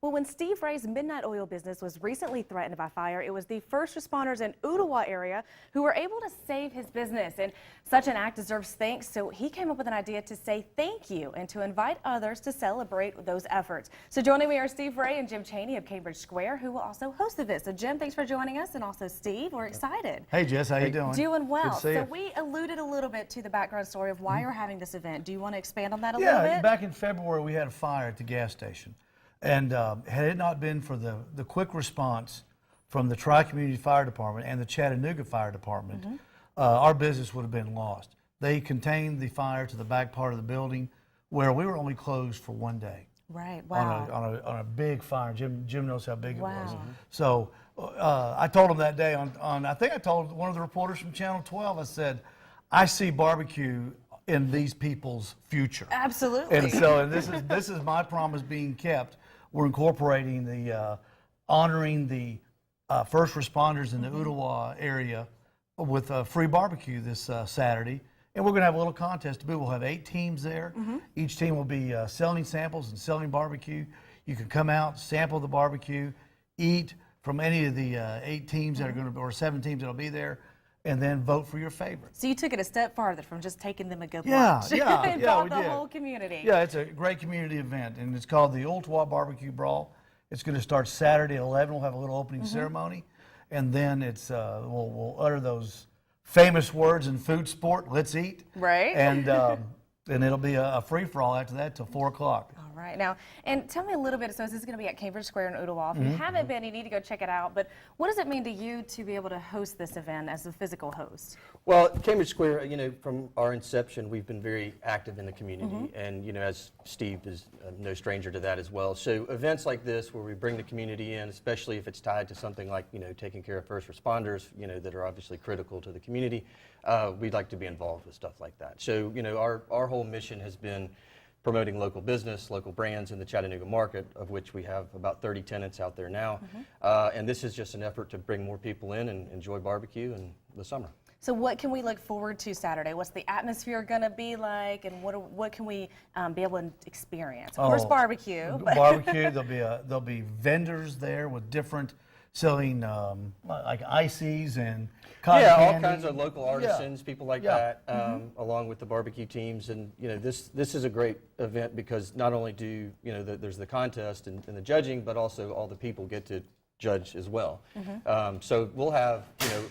Well, when Steve Ray's midnight oil business was recently threatened by fire, it was the first responders in Ooltewah area who were able to save his business. And such an act deserves thanks, so he came up with an idea to say thank you and to invite others to celebrate those efforts. So joining me are Steve Ray and Jim Chaney of Cambridge Square, who will also host the event. So Jim, thanks for joining us, and also Steve, we're excited. Hey Jess, how you doing? Doing well. Good to see you. So we alluded a little bit to the background story of why you're having this event. Do you want to expand on that a Yeah, little bit? back in February we had a fire at the gas station. And had it not been for the quick response from the Tri-Community Fire Department and the Chattanooga Fire Department, our business would have been lost. They contained the fire to the back part of the building where we were only closed for one day. Right, wow. On a big fire. Jim knows how big it was. Wow. So I told him that day I think I told one of the reporters from Channel 12, I said, I see barbecue in these people's future. Absolutely. And so this is my promise being kept. We're incorporating the honoring the first responders in the Ooltewah area with free barbecue this Saturday, and we're going to have a little contest to boot. We'll have 8 teams there. Each team will be selling samples and selling barbecue. You can come out, sample the barbecue, eat from any of the 8 teams that are going to, or 7 teams that'll be there, and then vote for your favorite. So you took it a step farther from just taking them a good lunch. Yeah, involved we the did. whole community. Yeah, it's a great community event, and it's called the Ooltewah BBQ Brawl. It's going to start Saturday at 11. We'll have a little opening ceremony, and then it's we'll utter those famous words in food sport, let's eat. Right. And it'll be a free-for-all after that till 4 o'clock. All right. Now, and tell me a little bit, so this is going to be at Cambridge Square in Ooltewah. If you haven't been, you need to go check it out. But what does it mean to you to be able to host this event as a physical host? Well, Cambridge Square, from our inception, we've been very active in the community. And, as Steve is no stranger to that as well. So events like this where we bring the community in, especially if it's tied to something like, taking care of first responders, that are obviously critical to the community, we'd like to be involved with stuff like that. So, our whole mission has been promoting local business, local brands in the Chattanooga market, of which we have about 30 tenants out there now. And this is just an effort to bring more people in and enjoy barbecue in the summer. So what can we look forward to Saturday? What's the atmosphere going to be like, and what can we be able to experience? Of course, barbecue. Barbecue. There'll be vendors there with different selling like ices and cotton candy. All kinds of local artisans, people like that, along with the barbecue teams. And this is a great event because not only do there's the contest and the judging, but also all the people get to judge as well. So we'll have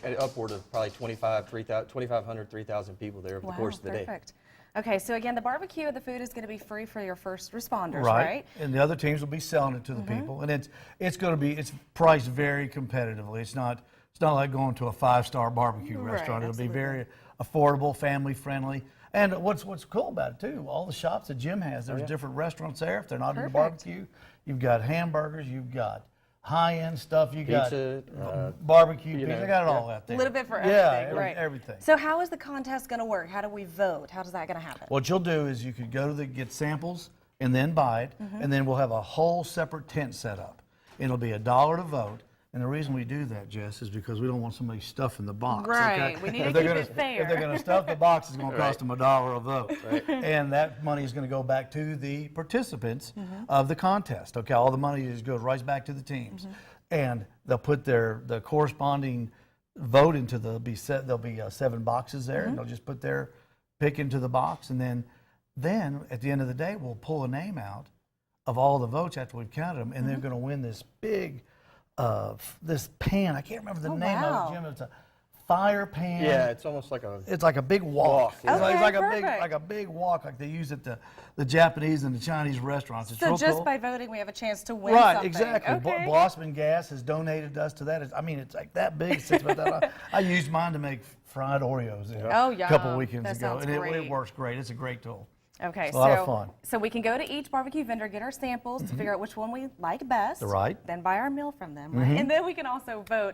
an upward of probably 2,500, 3,000 people there over the course of the day. Perfect. Okay, so again, the barbecue and the food is going to be free for your first responders, right? And the other teams will be selling it to the people, and it's priced very competitively. It's not like going to a 5-star barbecue restaurant. It'll be very affordable, family friendly. And what's cool about it too, all the shops that Jim has, there's different restaurants there. If they're not into barbecue, you've got hamburgers, you've got high-end stuff, you pizza, got barbecue pizza, they got it all out there. A little bit for everything, right? Everything. So how is the contest going to work? How do we vote? How is that going to happen? What you'll do is you could go to get samples and then buy it, and then we'll have a whole separate tent set up. It'll be $1 to vote. And the reason we do that, Jess, is because we don't want somebody stuffing the box. Right. Okay? We need to keep it fair. If they're going to stuff the box, it's going to cost them $1 a vote. And that money is going to go back to the participants of the contest. Okay, all the money goes right back to the teams. And they'll put the corresponding vote into there'll be 7 boxes there, and they'll just put their pick into the box, and then at the end of the day, we'll pull a name out of all the votes after we've counted them, and they're going to win this big this pan. I can't remember the name of it, Jim. It's a fire pan. Yeah, it's almost like a... It's like a big wok. Yeah. It's Okay, like a big wok like they use at the Japanese and the Chinese restaurants. It's so real just cool. by voting, we have a chance to win Right, something. exactly. Okay. Blossman Gas has donated us to that. It's like that big. It sits about that. I used mine to make fried Oreos a couple weekends that ago, sounds and great. it works great. It's a great tool. Okay, It's a lot of fun. So we can go to each barbecue vendor, get our samples to figure out which one we like best. Right. Then buy our meal from them, right? And then we can also vote.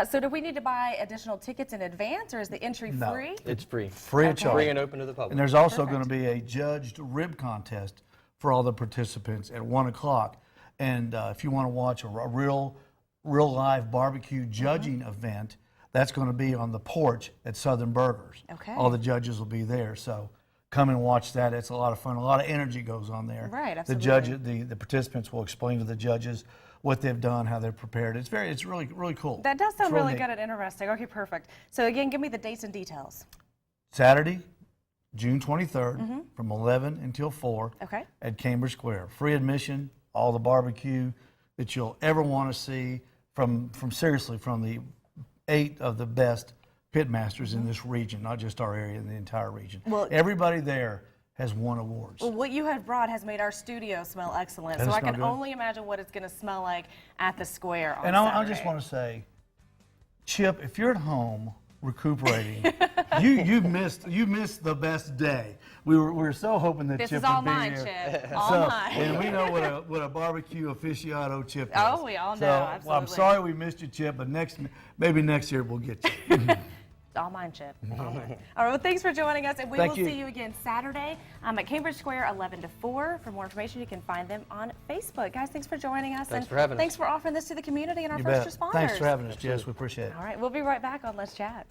So do we need to buy additional tickets in advance, or is the entry free? It's free. Free of charge. Free and open to the public. And there's also going to be a judged rib contest for all the participants at 1 o'clock. And if you want to watch a real live barbecue judging event, that's going to be on the porch at Southern Burgers. Okay. All the judges will be there. So come and watch that. It's a lot of fun. A lot of energy goes on there. Right, The absolutely. the participants will explain to the judges what they've done, how they're prepared. It's really cool. That does sound It's really neat. good and interesting. Okay, perfect. So again, give me the dates and details. Saturday, June 23rd, from 11 until 4 Okay. at Cambridge Square. Free admission, all the barbecue that you'll ever want to see from the 8 of the best pit masters in this region, not just our area, in the entire region. Well, everybody there has won awards. Well, what you have brought has made our studio smell excellent. Does So it I smell can good? only imagine what it's going to smell like at the square on And I just Saturday. want to say, Chip, if you're at home recuperating, you missed the best day. We were so hoping that This Chip is all would be mine, here. Chip. All So, mine. and we know what a barbecue aficionado Chip is. Oh, we all know, Well, I'm absolutely. sorry we missed you, Chip, but maybe next year we'll get you. All mine, Chip. All mine. All right, well, thanks for joining us, and we Thank will you. see you again Saturday at Cambridge Square, 11 to 4. For more information, you can find them on Facebook. Guys, thanks for joining us. Thanks and for having us. Thanks for offering this to the community and our You first bet. responders. Thanks for having us, Jess. We appreciate it. All right, we'll be right back on Let's Chat.